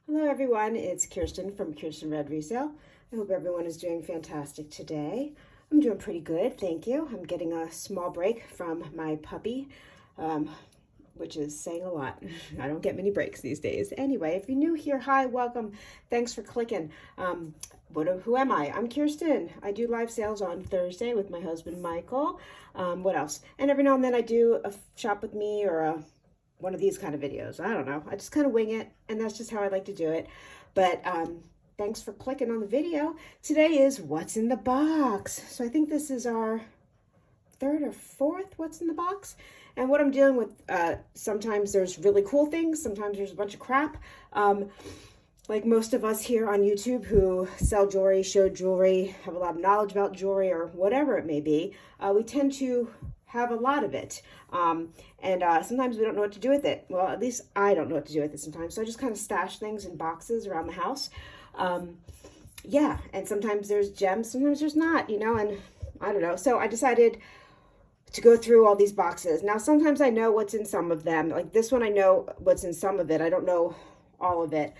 Hello everyone, it's Kiersten from Kiersten Red Resale. I hope everyone is doing fantastic today. I'm doing pretty good, thank you. I'm getting a small break from my puppy, which is saying a lot. I don't get many breaks these days. Anyway, if you're new here, hi, welcome. Thanks for clicking. Who am I? I'm Kiersten. I do live sales on Thursday with my husband, Michael. What else? And every now and then I do a shop with me or one of these kind of videos. I don't know. I just kind of wing it, and that's just how I like to do it. But thanks for clicking on the video. Today is what's in the box. So I think this is our third or fourth what's in the box. And what I'm dealing with, sometimes there's really cool things, sometimes there's a bunch of crap. Like most of us here on YouTube who sell jewelry, show jewelry, have a lot of knowledge about jewelry or whatever it may be, we tend to have a lot of it. And sometimes we don't know what to do with it. Well, at least I don't know what to do with it sometimes. So I just kind of stash things in boxes around the house. Yeah, and sometimes there's gems, sometimes there's not, you know, and I don't know. So I decided to go through all these boxes. Now, sometimes I know what's in some of them. Like this one, I know what's in some of it. I don't know all of it.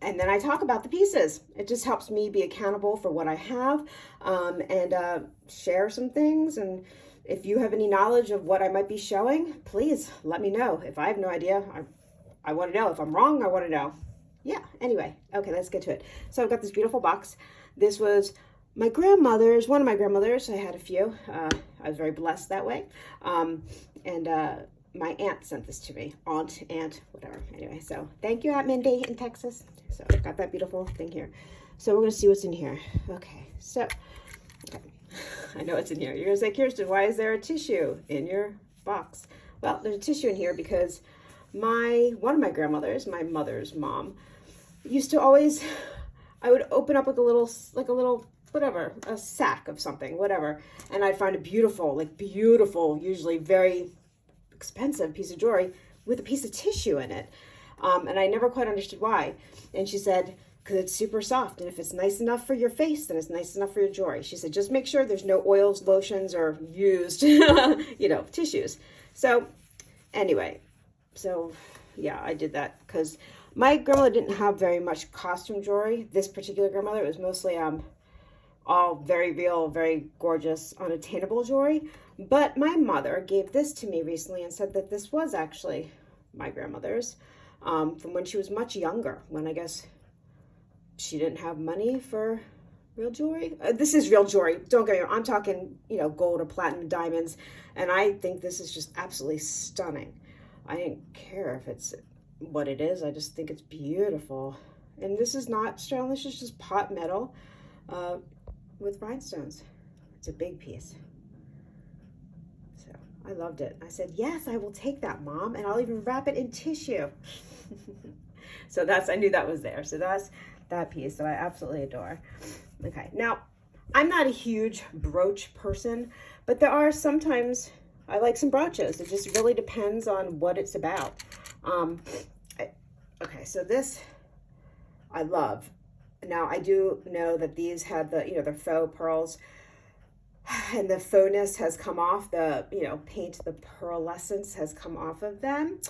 And then I talk about the pieces. It just helps me be accountable for what I have, and share some things. And if you have any knowledge of what I might be showing, please let me know. If I have no idea, I want to know. If I'm wrong, I want to know. Yeah, anyway, okay, let's get to it. So I've got this beautiful box. This was my grandmother's, one of my grandmothers. I had a few. I was very blessed that way. My aunt sent this to me. Aunt, whatever. Anyway, so thank you, Aunt Mindy in Texas. So I've got that beautiful thing here. So we're going to see what's in here. Okay, so okay. I know what's in here. You're going to say, Kiersten, why is there a tissue in your box? Well, there's a tissue in here because one of my grandmothers, my mother's mom, used to always, I would open up with a little, whatever, a sack of something, whatever, and I'd find a beautiful, usually very expensive piece of jewelry with a piece of tissue in it. And I never quite understood why. And she said, because it's super soft, and if it's nice enough for your face, then it's nice enough for your jewelry. She said, just make sure there's no oils, lotions, or used, tissues. So anyway, yeah, I did that because my grandmother didn't have very much costume jewelry. This particular grandmother, it was mostly all very real, very gorgeous, unattainable jewelry. But my mother gave this to me recently and said that this was actually my grandmother's from when she was much younger, when I guess she didn't have money for real jewelry. This is real jewelry. Don't get me wrong. I'm talking, gold or platinum diamonds. And I think this is just absolutely stunning. I didn't care if it's what it is. I just think it's beautiful. And this is not sterling. This is just pot metal with rhinestones. It's a big piece. So I loved it. I said, yes, I will take that, Mom. And I'll even wrap it in tissue. So I knew that was there. So that's that piece that I absolutely adore. Okay, now I'm not a huge brooch person, but there are sometimes I like some brooches. It just really depends on what it's about. Okay, so this I love. Now I do know that these had the faux pearls, and the faux-ness has come off. The paint, the pearlescence has come off of them.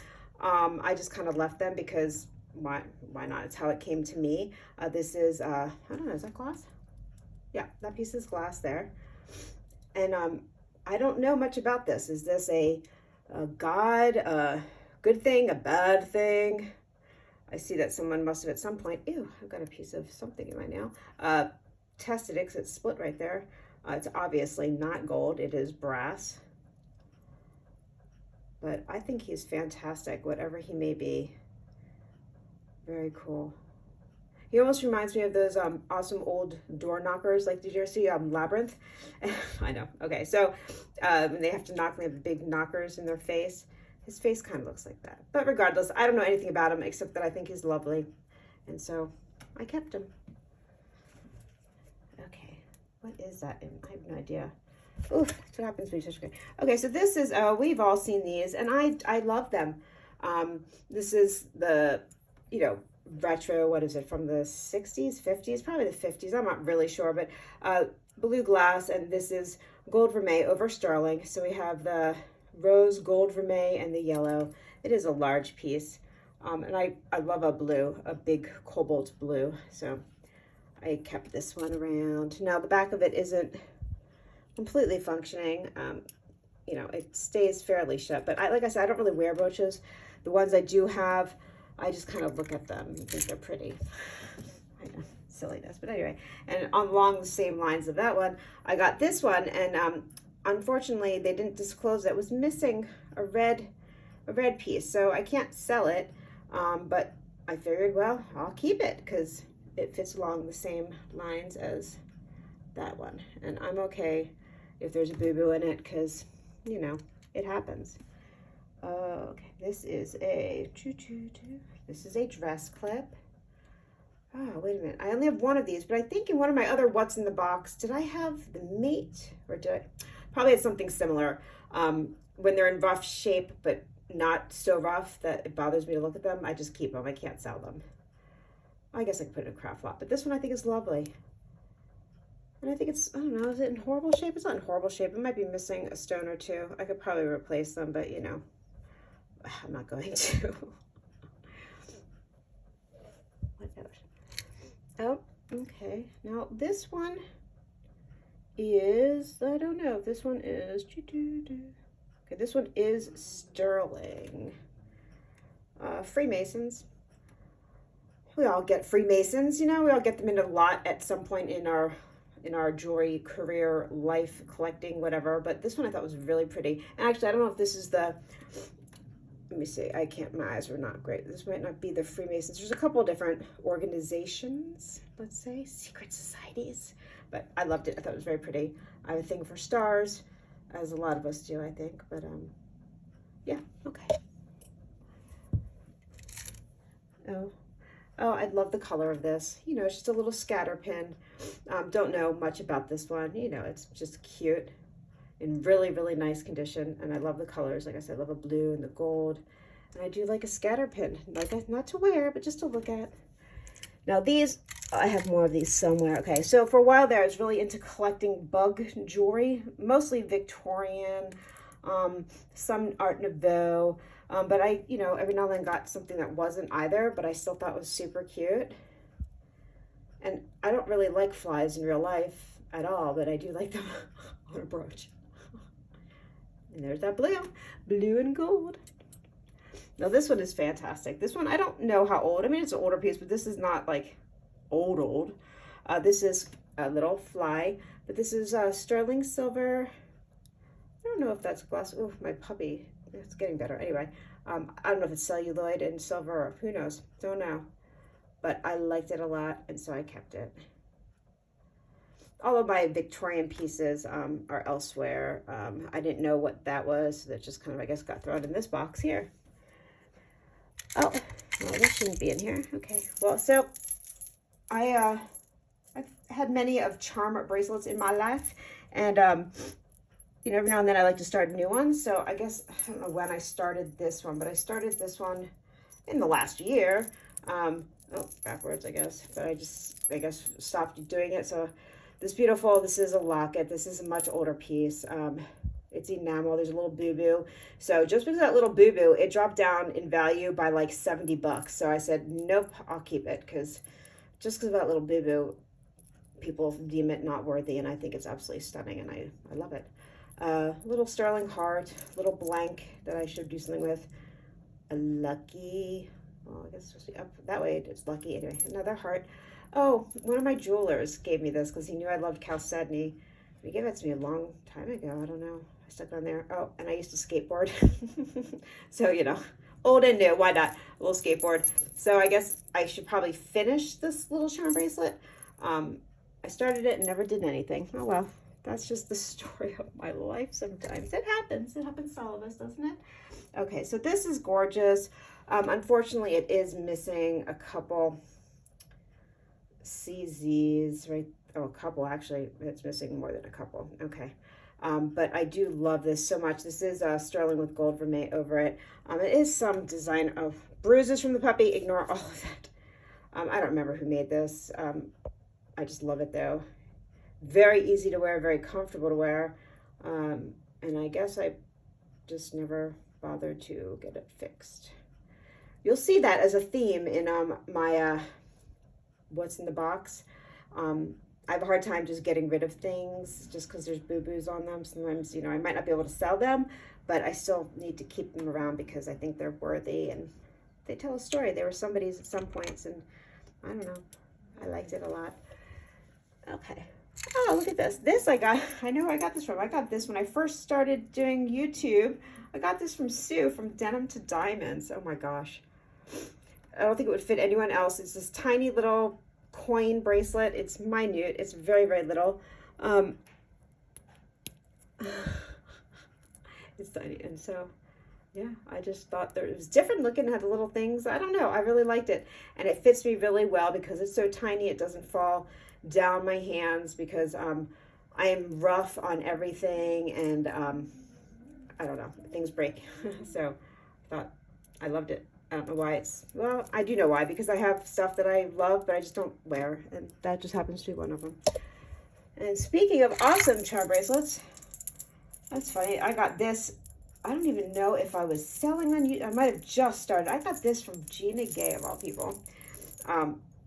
I just kind of left them because why not? It's how it came to me. This is I don't know, is that glass? Yeah, that piece is glass there. And I don't know much about this. Is this a good thing, a bad thing? I see that someone must have at some point, ew, I've got a piece of something in my nail, tested it because it's split right there. It's obviously not gold, it is brass. But I think he's fantastic, whatever he may be. Very cool. He almost reminds me of those awesome old door knockers. Like, did you ever see Labyrinth? I know. Okay, so when they have to knock, they have the big knockers in their face. His face kind of looks like that. But regardless, I don't know anything about him except that I think he's lovely. And so I kept him. Okay, what is that? I have no idea. Ooh, that's what happens when you touch it. Okay, so this is, we've all seen these, and I love them. This is the, retro, what is it, from the 60s, 50s, probably the 50s, I'm not really sure, but blue glass, and this is gold vermeil over sterling. So we have the rose gold vermeil and the yellow. It is a large piece. And I love a blue, a big cobalt blue. So I kept this one around. Now the back of it isn't completely functioning. You know, it stays fairly shut, but like I said, I don't really wear brooches. The ones I do have, I just kind of look at them and think they're pretty. I know, silliness, but anyway. And along the same lines of that one, I got this one, and unfortunately, they didn't disclose that it was missing a red piece, so I can't sell it. But I figured, well, I'll keep it because it fits along the same lines as that one, and I'm okay if there's a boo-boo in it because, you know, it happens. Okay, this is a dress clip. Oh, wait a minute. I only have one of these, but I think in one of my other what's in the box, did I have the mate, or did I? Probably had something similar. When they're in rough shape, but not so rough that it bothers me to look at them, I just keep them. I can't sell them. I guess I could put it in a craft lot, but this one I think is lovely. And I think it's, I don't know, is it in horrible shape? It's not in horrible shape. It might be missing a stone or two. I could probably replace them, but you know, I'm not going to. Whatever. Oh, okay. Now this one is, I don't know if this one is, okay, this one is sterling. Freemasons. We all get Freemasons, you know, we all get them in a lot at some point in our jewelry career, life, collecting, whatever. But this one I thought was really pretty. And actually, I don't know if this is the, let me see, I can't, my eyes are not great. This might not be the Freemasons. There's a couple of different organizations, let's say, secret societies. But I loved it. I thought it was very pretty. I have a thing for stars, as a lot of us do, I think. But yeah, okay. Oh, I love the color of this. You know, it's just a little scatter pin. Don't know much about this one. You know, it's just cute in really, really nice condition. And I love the colors. Like I said, I love the blue and the gold. And I do like a scatter pin. Like, not to wear, but just to look at. Now these, I have more of these somewhere. Okay, so for a while there, I was really into collecting bug jewelry, mostly Victorian, some Art Nouveau. But I, you know, every now and then got something that wasn't either, but I still thought was super cute. And I don't really like flies in real life at all, but I do like them on a brooch. And there's that blue and gold. Now this one is fantastic. This one, I don't know how old. I mean, it's an older piece, but this is not like old. This is a little fly, but this is sterling silver. I don't know if that's glass. Oh, my puppy. It's getting better. Anyway, I don't know if it's celluloid and silver or who knows. Don't know. But I liked it a lot, and so I kept it. All of my Victorian pieces are elsewhere. I didn't know what that was. So that just kind of, I guess, got thrown in this box here. Oh, well, this shouldn't be in here. Okay. Well, so I've had many of charm bracelets in my life, and you know, every now and then I like to start new ones. So I guess, I don't know when I started this one, but I started this one in the last year. Oh, backwards, I guess. But I guess, stopped doing it. So this is a locket. This is a much older piece. It's enamel. There's a little boo-boo. So just because of that little boo-boo, it dropped down in value by like 70 bucks. So I said, nope, I'll keep it. Because just because of that little boo-boo, people deem it not worthy. And I think it's absolutely stunning. And I love it. Little sterling heart, little blank that I should do something with. A lucky, oh, I guess it's supposed to be up that way. It's lucky. Anyway, another heart. Oh, one of my jewelers gave me this because he knew I loved chalcedony. He gave it to me a long time ago. I don't know. I stuck it on there. Oh, and I used to skateboard. So, you know, old and new. Why not? A little skateboard. So I guess I should probably finish this little charm bracelet. I started it and never did anything. Oh, well. That's just the story of my life sometimes. It happens. It happens to all of us, doesn't it? Okay, so this is gorgeous. Unfortunately, it is missing a couple CZs, right? Oh, a couple, actually. It's missing more than a couple. Okay. But I do love this so much. This is sterling with gold vermeil over it. It is some design of bruises from the puppy. Ignore all of that. I don't remember who made this. I just love it, though. Very easy to wear, very comfortable to wear. And I guess I just never bothered to get it fixed. you'll see that as a theme in my what's in the box. I have a hard time just getting rid of things just because there's boo-boos on them. Sometimes, you know, I might not be able to sell them, but I still need to keep them around because I think they're worthy and they tell a story. They were somebody's at some points, and I don't know. I liked it a lot. Okay. Oh, look at this. This I got. I know where I got this from. I got this when I first started doing YouTube. I got this from Sue from Denim to Diamonds. Oh my gosh. I don't think it would fit anyone else. It's this tiny little coin bracelet. It's minute. It's very, very little. It's tiny. And so, yeah, I just thought that it was different looking. It had the little things. I don't know. I really liked it. And it fits me really well because it's so tiny. It doesn't fall down my hands because I am rough on everything. And I don't know. Things break. So I thought I loved it. I don't know why it's, well, I do know why, because I have stuff that I love, but I just don't wear, and that just happens to be one of them. And speaking of awesome charm bracelets, that's funny, I got this, I don't even know if I was selling on YouTube, I might have just started. I got this from Gina Gay, of all people.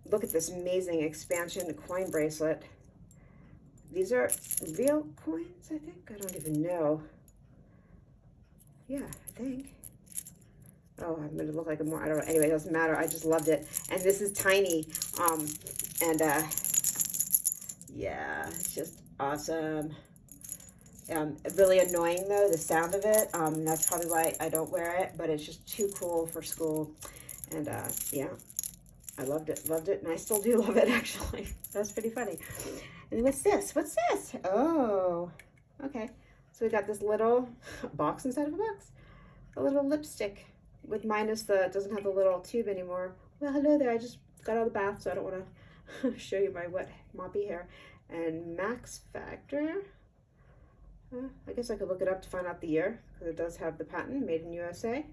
Look at this amazing expansion coin bracelet. These are real coins, I think, I don't even know. Yeah, I think. Oh, I'm going to look like a more, I don't know. Anyway, it doesn't matter. I just loved it. And this is tiny. Yeah, it's just awesome. Really annoying, though, the sound of it. That's probably why I don't wear it, but it's just too cool for school. And, yeah, I loved it. Loved it. And I still do love it, actually. That's pretty funny. And what's this? What's this? Oh, okay. So we got this little box inside of a box. A little lipstick. With minus the, it doesn't have the little tube anymore. Well, hello there. I just got out of the bath, so I don't want to show you my wet, moppy hair. And Max Factor. I guess I could look it up to find out the year, because it does have the patent, made in USA.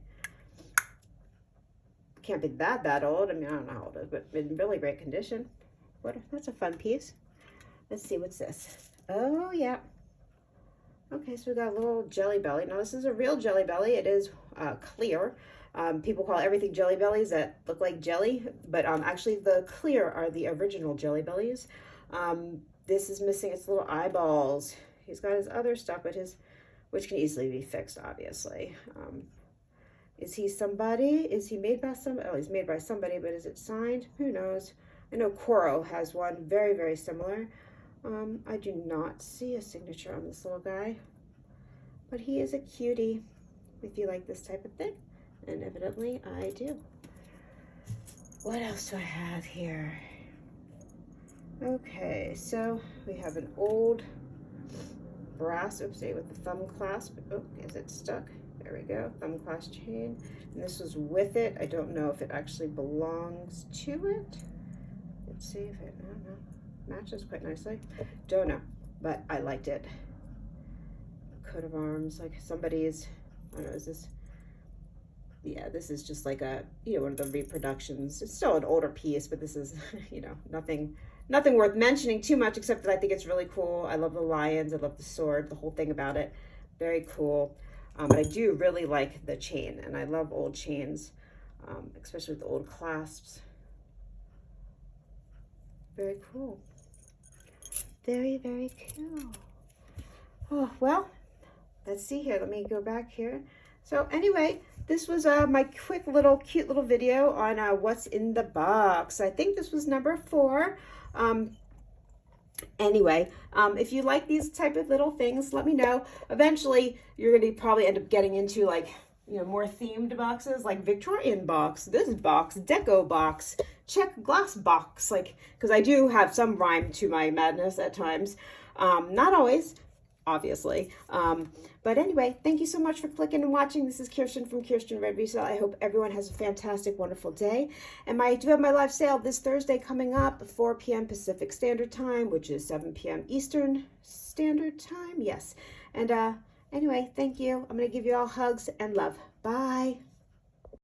Can't be that old. I mean, I don't know how old it is, but in really great condition. That's a fun piece. Let's see, what's this? Oh, yeah. Okay, so we got a little Jelly Belly. Now, this is a real Jelly Belly. It is clear. People call everything Jelly Bellies that look like jelly, but actually the clear are the original Jelly Bellies. This is missing its little eyeballs. He's got his other stuff, but which can easily be fixed, obviously. Is he somebody? Is he made by somebody? Oh, he's made by somebody, but is it signed? Who knows? I know Coro has one very, very similar. I do not see a signature on this little guy, but he is a cutie if you like this type of thing. And evidently I do. What else do I have here? Okay, so we have an old brass, oopsie, with the thumb clasp. Oh, is it stuck? There we go, thumb clasp chain. And this was with it. I don't know if it actually belongs to it. Let's see if it, I don't know, matches quite nicely. Don't know, but I liked it. Coat of arms, like somebody's, I don't know, is this, yeah, this is just like a, you know, one of the reproductions. It's still an older piece, but this is, you know, nothing worth mentioning too much, except that I think it's really cool. I love the lions. I love the sword, the whole thing about it. Very cool. But I do really like the chain, and I love old chains, especially with the old clasps. Very cool. Very, very cool. Oh, well, let's see here. Let me go back here. So anyway, this was my quick little cute little video on what's in the box. I think this was number 4. Anyway, if you like these type of little things, let me know. Eventually, you're going to probably end up getting into, like, you know, more themed boxes, like Victorian box, this box, deco box, check glass box, like, because I do have some rhyme to my madness at times. Not always, obviously. But anyway, thank you so much for clicking and watching. This is Kiersten from Kiersten Red Resale. I hope everyone has a fantastic, wonderful day. And I do have my live sale this Thursday coming up, 4 p.m. Pacific Standard Time, which is 7 p.m. Eastern Standard Time. Yes. And anyway, thank you. I'm going to give you all hugs and love. Bye.